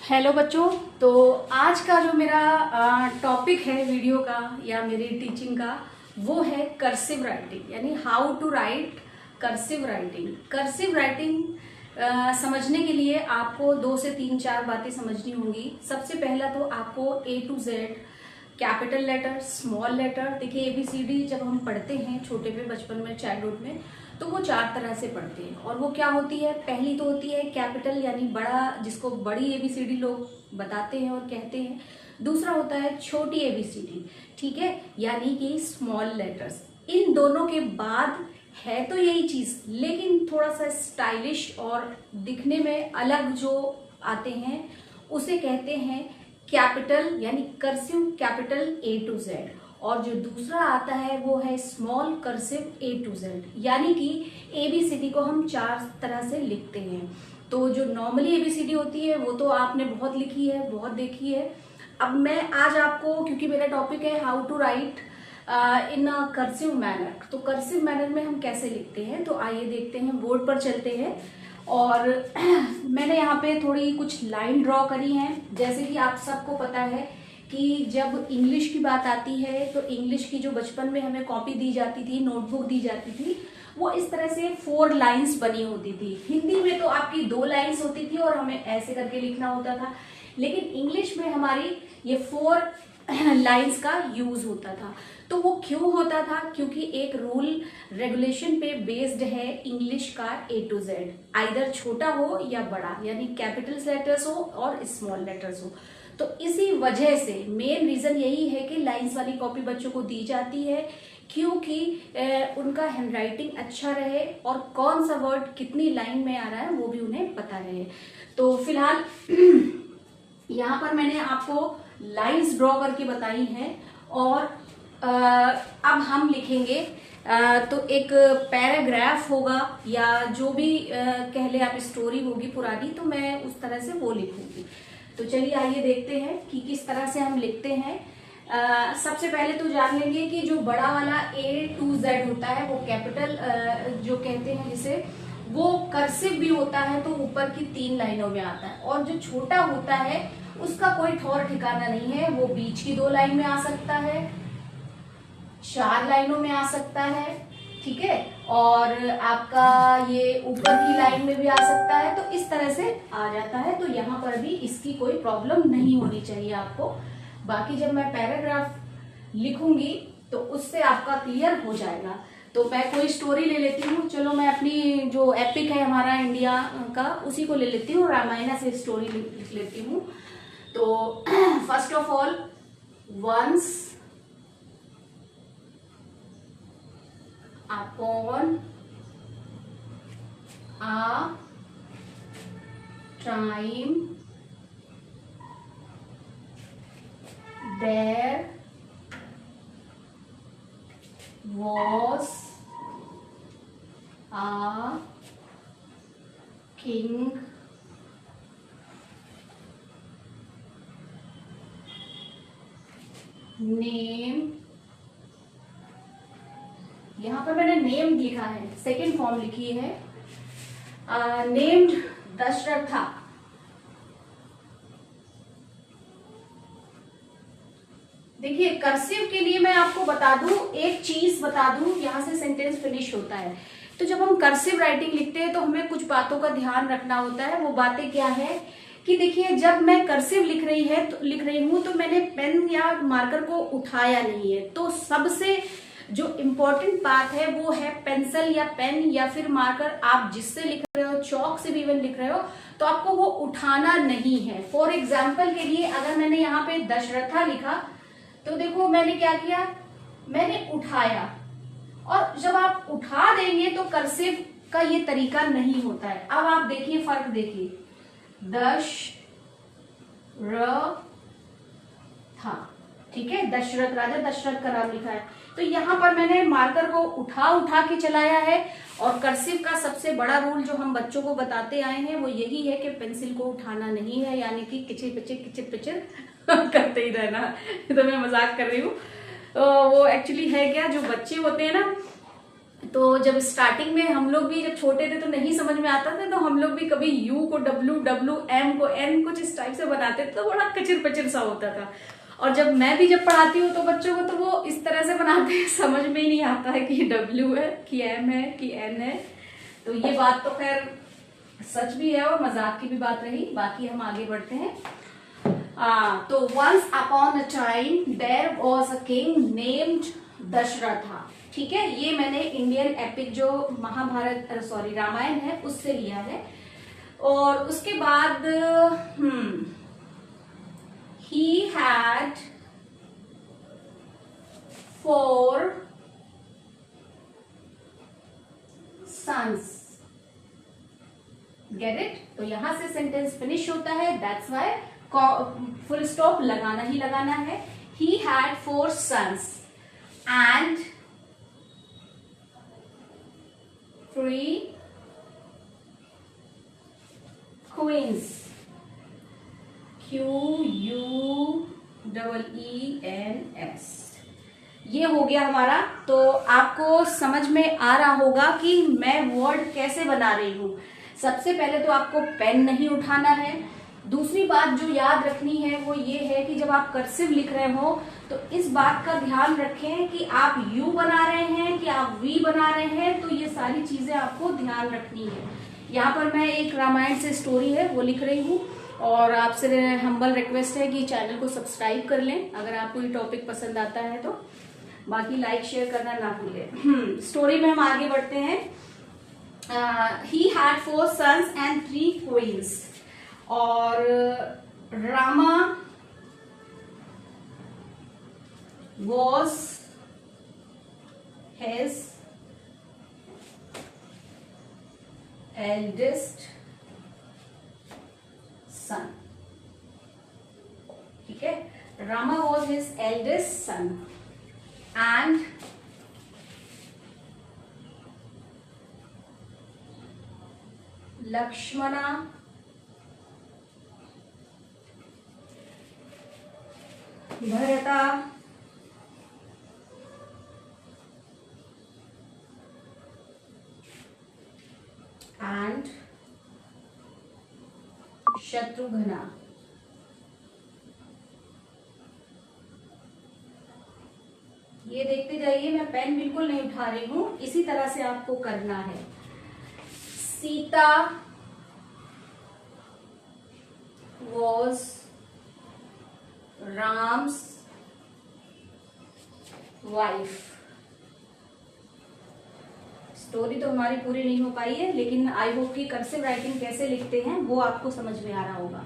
Hello बच्चों। तो आज का जो मेरा टॉपिक है वीडियो का या मेरी टीचिंग का वो है कर्सिव राइटिंग, यानी how to write cursive writing. Cursive writing समझने के लिए आपको 2 से 3-4 बातें समझनी होंगी। सबसे पहला तो आपको A to Z capital letter, small letter. देखिए ABCD जब हम पढ़ते हैं छोटे पे, बचपन में, चाइल्डहुड में, तो वो 4 तरह से पढ़ते हैं। और वो क्या होती है? पहली तो होती है कैपिटल यानी बड़ा, जिसको बड़ी ABCD लोग बताते हैं और कहते हैं। दूसरा होता है छोटी ABCD, ठीक है, यानी कि स्मॉल लेटर्स। इन दोनों के बाद है तो यही चीज, लेकिन थोड़ा सा स्टाइलिश और दिखने में अलग जो आते हैं उसे कहते हैं कैपिटल, यानी cursive capital A to Z। और जो दूसरा आता है वो है small cursive A to Z, यानी कि ABCD को हम 4 तरह से लिखते हैं। तो जो नॉर्मली ABCD होती है वो तो आपने बहुत लिखी है, बहुत देखी है। अब मैं आज आपको, क्योंकि मेरा टॉपिक है how to write in a cursive manner, तो कर्सिव मैनर में हम कैसे लिखते हैं, तो आइए देखते हैं। बोर्ड पर चलते हैं और मैंने यहाँ पे थोड़ी कुछ लाइन ड्रॉ करी हैं। जैसे कि आप सबको पता है कि जब इंग्लिश की बात आती है तो इंग्लिश की जो बचपन में हमें कॉपी दी जाती थी, नोटबुक दी जाती थी, वो इस तरह से 4 लाइंस बनी होती थी। हिंदी में तो आपकी 2 लाइंस होती थी और हमें ऐसे करके लिखना होता था, लेकिन इंग्लिश में हमारी ये 4 लाइंस का यूज होता था। तो वो क्यों होता था? क्योंकि एक रूल रेगुलेशन पे बेस्ड है इंग्लिश का A to Z, आइदर छोटा हो या बड़ा, यानी कैपिटल लेटर्स हो और स्मॉल लेटर्स हो। तो इसी वजह से मेन रीजन यही है कि लाइंस वाली कॉपी बच्चों को दी जाती है, क्योंकि उनका हैंडराइटिंग अच्छा रहे और कौन सा वर्ड कितनी लाइन में आ रहा है वो भी उन्हें पता रहे। तो फिलहाल यहाँ पर मैंने आपको लाइंस ड्रॉ करके बताई हैं और अब हम लिखेंगे। तो एक पैराग्राफ होगा या जो भी कह ले आप, स्टोरी होगी पुरानी, तो मैं उस तरह से वो लिखूंगी। तो चलिए आइए देखते हैं कि किस तरह से हम लिखते हैं। सबसे पहले तो जान लेंगे कि जो बड़ा वाला A to Z होता है वो कैपिटल जो कहते हैं जिसे, वो कर्सिव भी होता है, तो ऊपर की 3 लाइनों में आता है। और जो छोटा होता है उसका कोई ठौर ठिकाना नहीं है, वो बीच की 2 लाइन में आ सकता है, 4 लाइनों में आ सकता है, ठीक है, और आपका ये ऊपर की लाइन में भी आ सकता है। तो इस तरह से आ जाता है। तो यहाँ पर भी इसकी कोई प्रॉब्लम नहीं होनी चाहिए आपको। बाकी जब मैं पैराग्राफ लिखूंगी तो उससे आपका क्लियर हो जाएगा। तो मैं कोई स्टोरी ले लेती हूँ। चलो मैं अपनी जो एपिक है हमारा इंडिया का, उसी को ले लेती हूँ, रामायण से स्टोरी लिख लेती हूँ। तो first of all, once upon a time there was a king named, यहाँ पर मैंने नेम लिखा है, सेकेंड फॉर्म लिखी है, नेम्ड दशरथ था। देखिए कर्सिव के लिए मैं आपको बता दूं, एक चीज बता दूं, यहां से सेंटेंस फिनिश होता है। तो जब हम कर्सिव राइटिंग लिखते हैं तो हमें कुछ बातों का ध्यान रखना होता है। वो बातें क्या है कि देखिए, जब मैं कर्सिव लिख रही हूं तो मैंने पेन या मार्कर को उठाया नहीं है। तो सबसे जो इम्पोर्टेंट बात है वो है पेंसिल या पेन या फिर मार्कर, आप जिससे लिख रहे हो, चौक से भी इवन लिख रहे हो, तो आपको वो उठाना नहीं है। फॉर एग्जाम्पल के लिए अगर मैंने यहाँ पे दशरथा लिखा तो देखो मैंने क्या किया, मैंने उठाया। और जब आप उठा देंगे तो कर्सिव का ये तरीका नहीं होता है। अब आप देखिए फर्क, देखिए था, ठीक है, दशरथ, राजा दशरथ का नाम लिखा है। तो यहाँ पर मैंने मार्कर को उठा के चलाया है। और कर्सिव का सबसे बड़ा रूल जो हम बच्चों को बताते आए हैं वो यही है कि पेंसिल को उठाना नहीं है, यानी कि किचिर पिचिर करते ही रहना। तो मैं मजाक कर रही हूँ। वो एक्चुअली है क्या, जो बच्चे होते हैं ना, तो जब स्टार्टिंग में हम लोग भी जब छोटे थे तो नहीं समझ में आता था, तो हम लोग भी कभी यू को डब्लू, डब्लू एम को एन, कुछ इस टाइप से बनाते थे, तो बड़ा कचिर पचिर सा होता था। और जब मैं भी जब पढ़ाती हूँ तो बच्चों को तो वो इस तरह से बनाते हैं, समझ में ही नहीं आता है कि डब्ल्यू है कि एम है कि एन है। तो ये बात तो खैर सच भी है और मजाक की भी बात रही। बाकी हम आगे बढ़ते हैं। तो once upon a time there was a king named Dasharatha. ठीक है, ये मैंने इंडियन एपिक जो महाभारत रामायण है उससे लिया है। और उसके बाद he had 4 sons। Get it? तो यहां से सेंटेंस फिनिश होता है, दैट्स वाई फुल स्टॉप लगाना ही लगाना है। he had 4 sons and 3 queens। QUEENS। ये हो गया हमारा। तो आपको समझ में आ रहा होगा कि मैं वर्ड कैसे बना रही हूं। सबसे पहले तो आपको पेन नहीं उठाना है। दूसरी बात जो याद रखनी है वो ये है कि जब आप कर्सिव लिख रहे हो तो इस बात का ध्यान रखें कि आप यू बना रहे हैं कि आप वी बना रहे हैं। तो ये सारी चीजें आपको ध्यान रखनी है। यहाँ पर मैं एक रामायण से स्टोरी है वो लिख रही हूँ और आपसे हम्बल रिक्वेस्ट है कि चैनल को सब्सक्राइब कर लें अगर आपको ये टॉपिक पसंद आता है तो। बाकी लाइक शेयर करना ना भूलें। स्टोरी में हम आगे बढ़ते हैं। He had 4 sons and 3 queens। और Rama was his eldest son। ठीक है, Rama was his eldest son and Lakshmana Bharata and Shatrugna। ये देखते जाइए, मैं पेन बिल्कुल नहीं उठा रही हूं, इसी तरह से आपको करना है। Sita was Ram's wife। Story तो हमारी पूरी नहीं हो पाई है, लेकिन आई होप कि कर्सिव राइटिंग कैसे लिखते हैं वो आपको समझ में आ रहा होगा।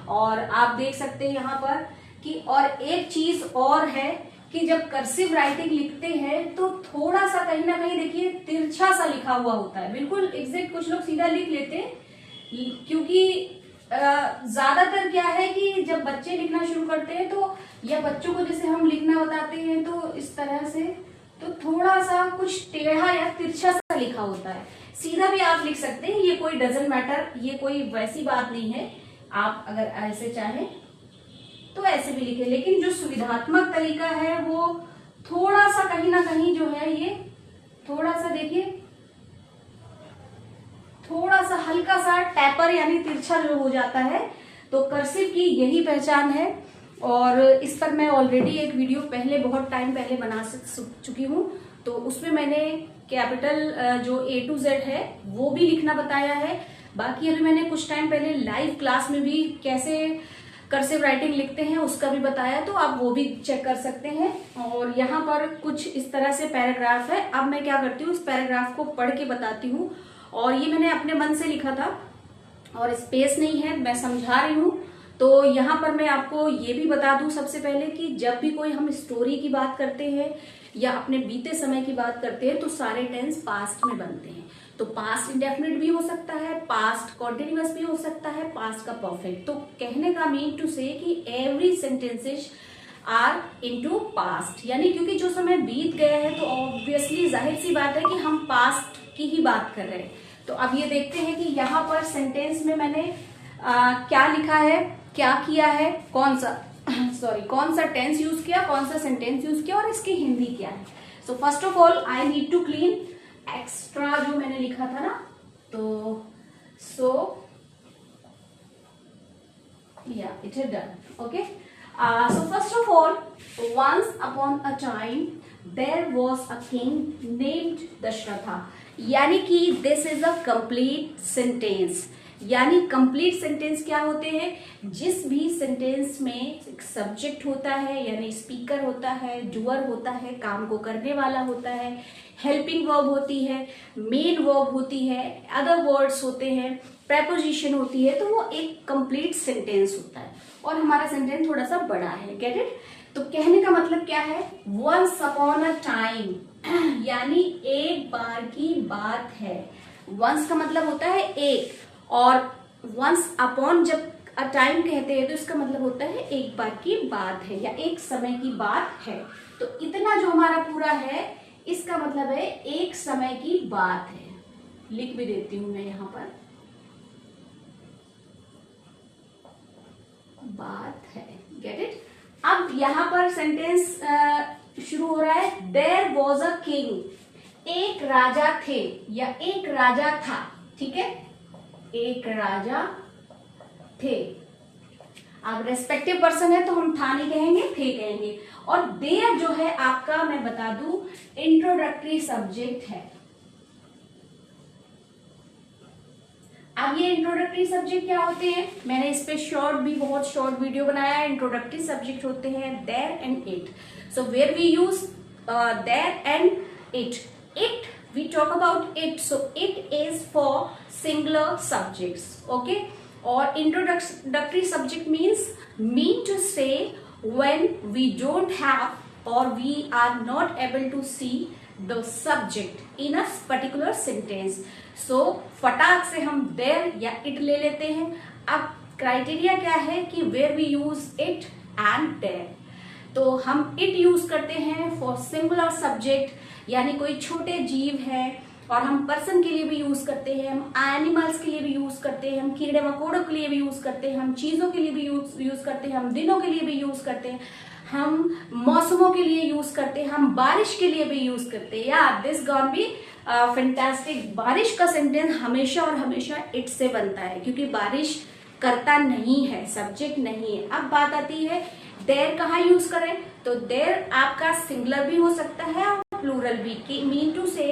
और आप देख सकते हैं यहाँ पर कि और एक चीज और है कि जब कर्सिव राइटिंग लिखते हैं तो थोड़ा सा कहीं ना कहीं देखिए तिरछा सा लिखा हुआ होता है। बिल्कुल एग्जैक्ट कुछ लोग सीधा लिख लेते हैं, क्योंकि ज्यादातर क्या है कि जब बच्चे लिखना शुरू करते हैं तो या बच्चों को जैसे हम लिखना बताते हैं तो इस तरह से तो थोड़ा सा कुछ टेढ़ा या तिरछा सा लिखा होता है। सीधा भी आप लिख सकते हैं, ये कोई डजंट मैटर, ये कोई वैसी बात नहीं है। आप अगर ऐसे चाहें तो ऐसे भी लिखे, लेकिन जो सुविधात्मक तरीका है वो थोड़ा सा कहीं ना कहीं जो है ये थोड़ा सा देखिए थोड़ा सा हल्का सा टैपर यानी तिरछा जो हो जाता है। तो कर्सिव की यही पहचान है और इस पर मैं ऑलरेडी एक वीडियो पहले बहुत टाइम पहले बना चुकी हूँ। तो उसमें मैंने कैपिटल जो A to Z है वो भी लिखना बताया है। बाकी अभी मैंने कुछ टाइम पहले लाइव क्लास में भी कैसे कर्सिव राइटिंग लिखते हैं उसका भी बताया, तो आप वो भी चेक कर सकते हैं। और यहाँ पर कुछ इस तरह से पैराग्राफ है। अब मैं क्या करती हूँ, इस पैराग्राफ को पढ़ के बताती हूँ। और ये मैंने अपने मन से लिखा था और स्पेस नहीं है, मैं समझा रही हूँ। तो यहाँ पर मैं आपको ये भी बता दूं सबसे पहले कि जब भी कोई हम स्टोरी की बात करते हैं या अपने बीते समय की बात करते हैं तो सारे टेंस पास्ट में बनते हैं। तो पास्ट इंडेफिनिट भी हो सकता है, पास्ट कॉन्टिन्यूअस भी हो सकता है, पास्ट का परफेक्ट। तो कहने का मीन टू से कि every sentences are into past, यानी क्योंकि जो समय बीत गया है तो ऑब्वियसली जाहिर सी बात है कि हम पास्ट की ही बात कर रहे हैं। तो अब ये देखते हैं कि यहाँ पर सेंटेंस में मैंने क्या लिखा है, क्या किया है, कौन सा टेंस यूज किया, कौन सा सेंटेंस यूज किया और इसकी हिंदी क्या है। So first of all I need to clean extra जो मैंने लिखा था ना, तो सो yeah, it is done. Okay. So first of all, once upon a time there was a king named Dashratha. यानी कि this is a complete sentence. यानी complete sentence क्या होते हैं? जिस भी सेंटेंस में एक सब्जेक्ट होता है, यानी स्पीकर होता है, डूअर होता है, काम को करने वाला होता है, हेल्पिंग वर्ब होती है, मेन वर्ब होती है, अदर वर्ड्स होते हैं, प्रेपोजिशन होती है, तो वो एक कंप्लीट सेंटेंस होता है। और हमारा सेंटेंस थोड़ा सा बड़ा है, गेट इट? तो कहने का मतलब क्या है? वंस अपॉन अ टाइम, यानी एक बार की बात है। वंस का मतलब होता है एक, और वंस अपॉन जब अ टाइम कहते हैं तो इसका मतलब होता है एक बार की बात है या एक समय की बात है। तो इतना जो हमारा पूरा है, इसका मतलब है एक समय की बात है। लिख भी देती हूं मैं यहां पर, बात है, गेट इट? अब यहां पर सेंटेंस शुरू हो रहा है, देयर वॉज अ किंग, एक राजा थे या एक राजा था, ठीक है? एक राजा थे। अब रेस्पेक्टिव पर्सन है तो हम था नहीं कहेंगे, थे कहेंगे। और देयर जो है आपका, मैं बता दूं, इंट्रोडक्टरी सब्जेक्ट है। अब ये इंट्रोडक्टरी सब्जेक्ट क्या होते हैं? मैंने इस पे बहुत शॉर्ट वीडियो बनाया है। इंट्रोडक्टरी सब्जेक्ट होते हैं there and it. So where we use there and it. It, we talk about it, so it is for singular subjects, okay? Or introductory subject mean to say when we don't have or we are not able to see the subject in a particular sentence. So फटाक से हम there या it ले लेते हैं। अब criteria क्या है कि where we use it and there। तो हम it यूज करते हैं फॉर सिंगुलर सब्जेक्ट, यानी कोई छोटे जीव है, और हम पर्सन के लिए भी यूज करते हैं, हम एनिमल्स के लिए भी यूज करते हैं, हम कीड़े मकोड़ों के लिए भी यूज करते हैं, हम चीजों के लिए भी यूज करते हैं, हम दिनों के लिए भी यूज करते हैं, हम मौसमों के लिए यूज करते हैं, हम बारिश के लिए भी यूज करते हैं। या दिस गॉन बी फैंटास्टिक। बारिश का सेंटेंस हमेशा और हमेशा इट से बनता है, क्योंकि बारिश करता नहीं है, सब्जेक्ट नहीं है। अब बात आती है देयर कहाँ यूज करें? तो देयर आपका सिंगुलर भी हो सकता है और प्लूरल भी। Mean to say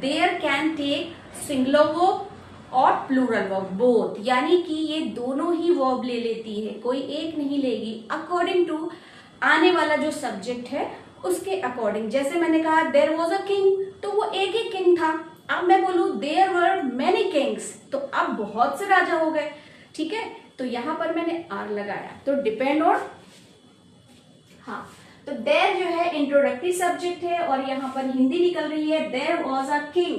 there can take singular verb और प्लूरल वर्ब बोथ, यानी कि ये दोनों ही वर्ब ले लेती है, कोई एक नहीं लेगी, अकॉर्डिंग टू आने वाला जो सब्जेक्ट है उसके अकॉर्डिंग। जैसे मैंने कहा देयर वॉज अ किंग, तो वो एक ही किंग था। अब मैं बोलूं देयर वर मेनी किंग्स, तो अब बहुत से राजा हो गए, ठीक है? तो यहां पर मैंने आर लगाया, तो डिपेंड ऑन, हाँ, तो देयर जो है इंट्रोडक्टरी सब्जेक्ट है, और यहाँ पर हिंदी निकल रही है देयर वॉज अ किंग,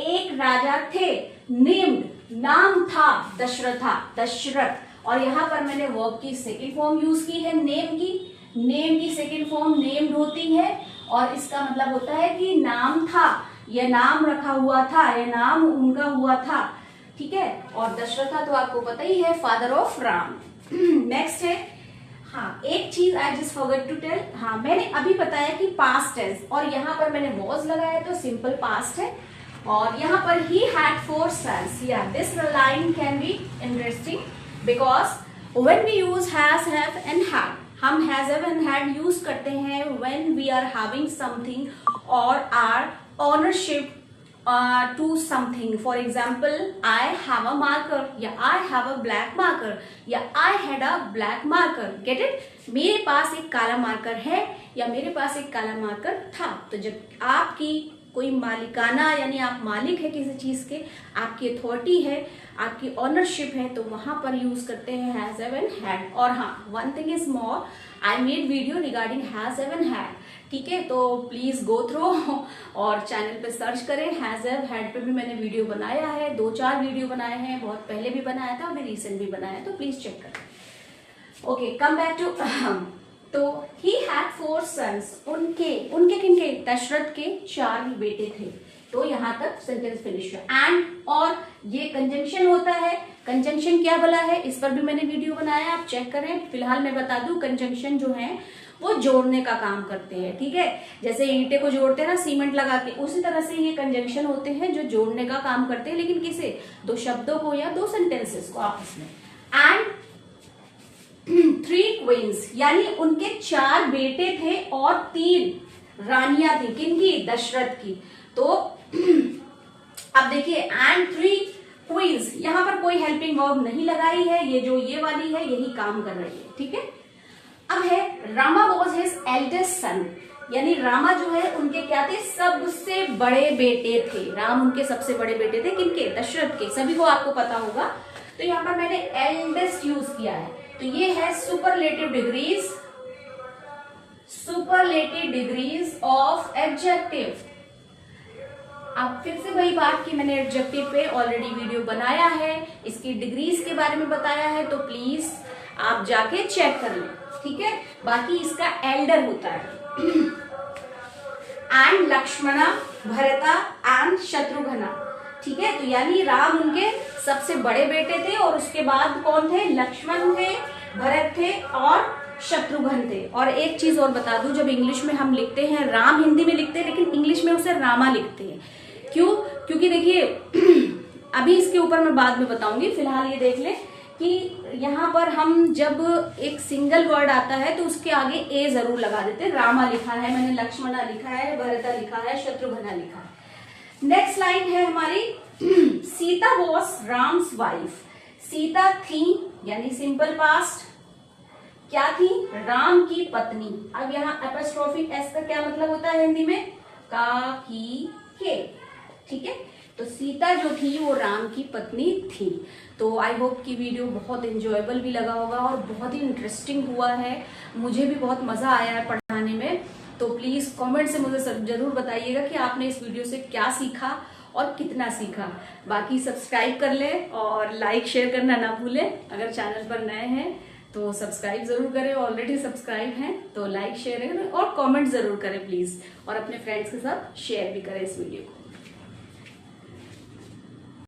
एक राजा थे, नेम्ड, नाम था, दशरथा, दशरथ। और यहाँ पर मैंने वर्ब की सेकंड फॉर्म यूज की है, नेम की। नेम की सेकंड फॉर्म नेम्ड होती है, और इसका मतलब होता है कि नाम था, या नाम रखा हुआ था, या नाम उनका हुआ था, ठीक है? और दशरथा तो आपको पता ही है, फादर ऑफ राम। नेक्स्ट है, हाँ, एक चीज I just forgot to tell, हाँ, मैंने अभी बताया कि पास्ट टेंस, और यहाँ पर मैंने वॉज लगाया तो सिंपल पास्ट है। और यहाँ पर ही हैड 4 sons, या this line can be interesting because when we use has, have and had, हम has, have and had use करते हैं when we are having something और are ownership to something. For example, I have a marker, या I have a black marker, या I had a black marker. Get it? मेरे पास एक काला marker है, या मेरे पास एक काला मार्कर था। तो जब आपकी कोई मालिकाना, यानी आप मालिक है किसी चीज के, आपकी अथॉरिटी है, आपकी ऑनरशिप है, तो वहां पर यूज करते हैं हैज, हैव एंड हैड। और हाँ, one thing is more, I made video regarding has, have and had, ठीक है? तो प्लीज गो थ्रू और चैनल पे सर्च करें, हैज, हैव, हैड पे भी मैंने वीडियो बनाया है, 2-4 वीडियो बनाए हैं, बहुत पहले भी बनाया था, अभी रिसेंट भी बनाया है, तो प्लीज चेक करें। ओके, कम बैक टू, तो ही हैड 4 sons, उनके किनके? दशरथ के 4 बेटे थे। तो यहां तक सेंटेंस फिनिश हुआ। एंड और ये कंजंक्शन होता है। कंजंक्शन क्या बोला है, इस पर भी मैंने वीडियो बनाया, आप चेक करें। फिलहाल मैं बता दूं, कंजंक्शन जो है वो जोड़ने का काम करते हैं, ठीक है। जैसे ईंटे को जोड़ते हैं ना सीमेंट लगा के, उसी तरह से ये कंजंक्शन होते हैं जो जोड़ने का काम करते हैं, लेकिन किसे, दो शब्दों को या दो सेंटेंसेस को आपस में। एंड 3 क्वींस, यानी उनके 4 बेटे थे और 3 रानियां थी, किनकी, दशरथ की। तो अब देखिए, एंड 3 क्वींस, यहां पर कोई हेल्पिंग वर्ब नहीं लगाई है, ये जो ये वाली है यही काम कर रही है, ठीक है। अब है Rama was his eldest son, यानी रामा जो है उनके क्या थे, सबसे बड़े बेटे थे। राम उनके सबसे बड़े बेटे थे, किनके, दशरथ के। सभी को आपको पता होगा। तो यहां पर मैंने एल्डेस्ट यूज किया है, तो ये है superlative degrees, superlative degrees of adjective. अब फिर से वही बात कि मैंने एडजेक्टिव पे ऑलरेडी वीडियो बनाया है, इसकी डिग्रीज के बारे में बताया है, तो प्लीज आप जाके चेक कर लें, ठीक है। बाकी इसका एल्डर होता है। एंड लक्ष्मणा, भरता एंड शत्रुघ्ना, ठीक है। तो यानी राम उनके सबसे बड़े बेटे थे और उसके बाद कौन थे, लक्ष्मण थे, भरत थे और शत्रुघ्न थे। और एक चीज और बता दूं, जब इंग्लिश में हम लिखते हैं, राम हिंदी में लिखते हैं लेकिन इंग्लिश में उसे रामा लिखते हैं। क्यों, क्योंकि देखिए अभी इसके ऊपर मैं बाद में बताऊंगी, फिलहाल ये देख लें कि यहाँ पर हम जब एक सिंगल वर्ड आता है तो उसके आगे ए जरूर लगा देते हैं। रामा लिखा है मैंने, लक्ष्मणा लिखा है, भरता लिखा है, शत्रुघ्ना लिखा है। नेक्स्ट लाइन है हमारी, सीता वॉज राम्स वाइफ। सीता थी, यानी सिंपल पास्ट, क्या थी, राम की पत्नी। अब यहाँ एपोस्ट्रोफी एस का क्या मतलब होता है हिंदी में, का, की, के, ठीक है। तो सीता जो थी वो राम की पत्नी थी। तो आई होप कि वीडियो बहुत एंजॉयबल भी लगा होगा और बहुत ही इंटरेस्टिंग हुआ है, मुझे भी बहुत मजा आया है पढ़ाने में। तो प्लीज कमेंट से मुझे जरूर बताइएगा कि आपने इस वीडियो से क्या सीखा और कितना सीखा। बाकी सब्सक्राइब कर ले और लाइक शेयर करना ना भूलें। अगर चैनल पर नए हैं तो सब्सक्राइब जरूर करें, ऑलरेडी सब्सक्राइब हैं तो लाइक शेयर करें और कमेंट जरूर करें प्लीज, और अपने फ्रेंड्स के साथ शेयर भी करें इस वीडियो को।